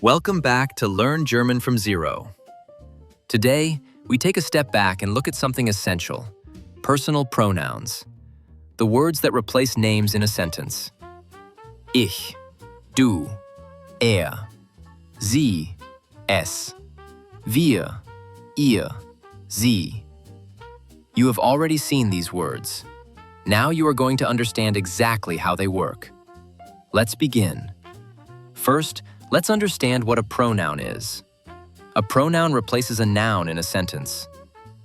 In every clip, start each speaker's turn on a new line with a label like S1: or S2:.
S1: Welcome back to Learn German from Zero. Today, we take a step back and look at something essential: personal pronouns, the words that replace names in a sentence. Ich, du, sie, es, wir, ihr, sie. You have already seen these words. Now you are going to understand exactly how they work. Let's begin. First, let's understand what a pronoun is. A pronoun replaces a noun in a sentence.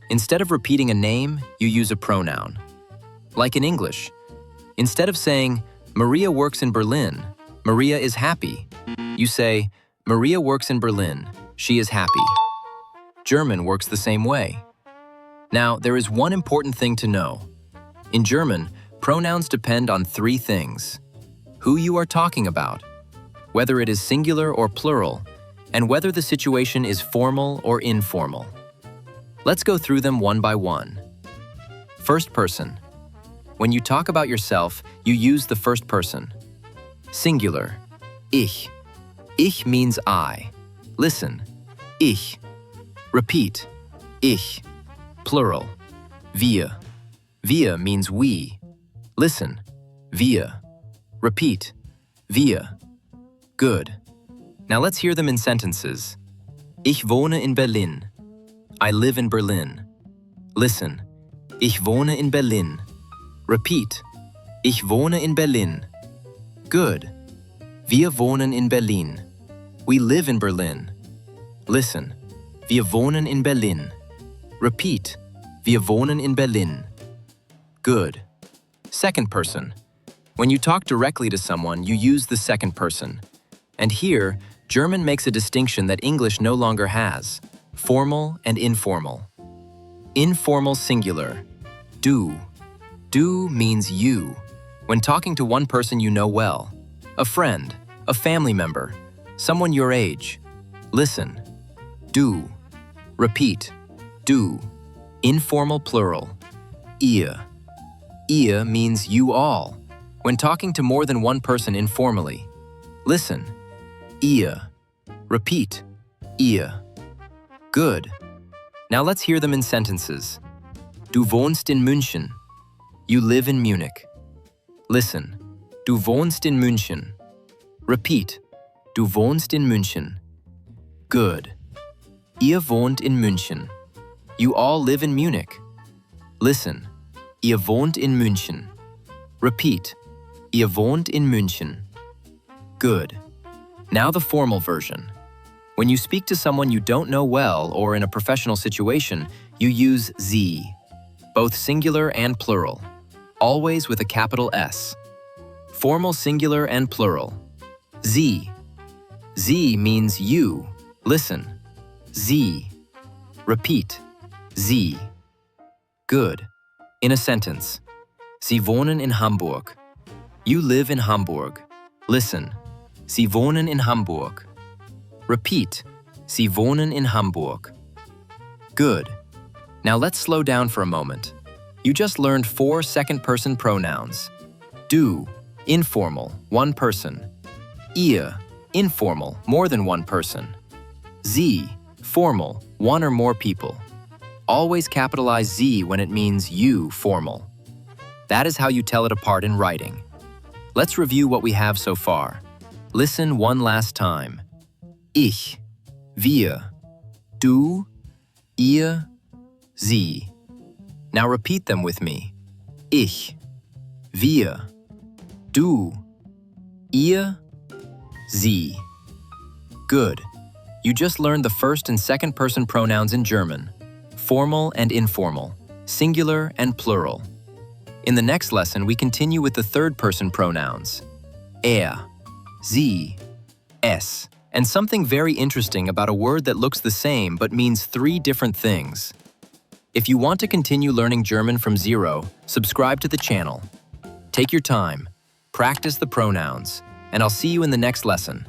S1: Instead of repeating a name, you use a pronoun. Like in English, instead of saying, Maria works in Berlin, Maria is happy, you say, Maria works in Berlin, she is happy. German works the same way. Now, there is one important thing to know. In German, pronouns depend on three things: who you are talking about, whether it is singular or plural, and whether the situation is formal or informal. Let's go through them one by one. First person. When you talk about yourself, you use the first person. Singular, ich. Ich means I. Listen, ich. Repeat, ich. Plural, wir. Wir means we. Listen, wir. Repeat, wir. Good. Now let's hear them in sentences. Ich wohne in Berlin. I live in Berlin. Listen. Ich wohne in Berlin. Repeat. Ich wohne in Berlin. Good. Wir wohnen in Berlin. We live in Berlin. Listen. Wir wohnen in Berlin. Repeat. Wir wohnen in Berlin. Good. Second person. When you talk directly to someone, you use the second person. And here, German makes a distinction that English no longer has: formal and informal. Informal singular, du. Du means you. When talking to one person you know well, a friend, a family member, someone your age. Listen, du. Repeat, du. Informal plural, ihr. Ihr means you all. When talking to more than one person informally, listen, ihr. Repeat, ihr. Good. Now let's hear them in sentences. Du wohnst in München. You live in Munich. Listen. Du wohnst in München. Repeat. Du wohnst in München. Good. Ihr wohnt in München. You all live in Munich. Listen. Ihr wohnt in München. Repeat. Ihr wohnt in München. Good. Now the formal version. When you speak to someone you don't know well or in a professional situation, you use Sie, both singular and plural, always with a capital S. Formal singular and plural. Sie. Sie means you. Listen. Sie. Repeat. Sie. Good. In a sentence. Sie wohnen in Hamburg. You live in Hamburg. Listen. Sie wohnen in Hamburg. Repeat. Sie wohnen in Hamburg. Good. Now let's slow down for a moment. You just learned 4 second-person pronouns. Du, informal, one person. Ihr, informal, more than one person. Sie, formal, one or more people. Always capitalize Sie when it means you, formal. That is how you tell it apart in writing. Let's review what we have so far. Listen one last time. Ich, wir, du, ihr, sie. Now repeat them with me. Ich, wir, du, ihr, sie. Good. You just learned the first and second person pronouns in German, formal and informal, singular and plural. In the next lesson, we continue with the third person pronouns, sie, es, and something very interesting about a word that looks the same but means 3 different things. If you want to continue learning German from zero, subscribe to the channel. Take your time, practice the pronouns, and I'll see you in the next lesson.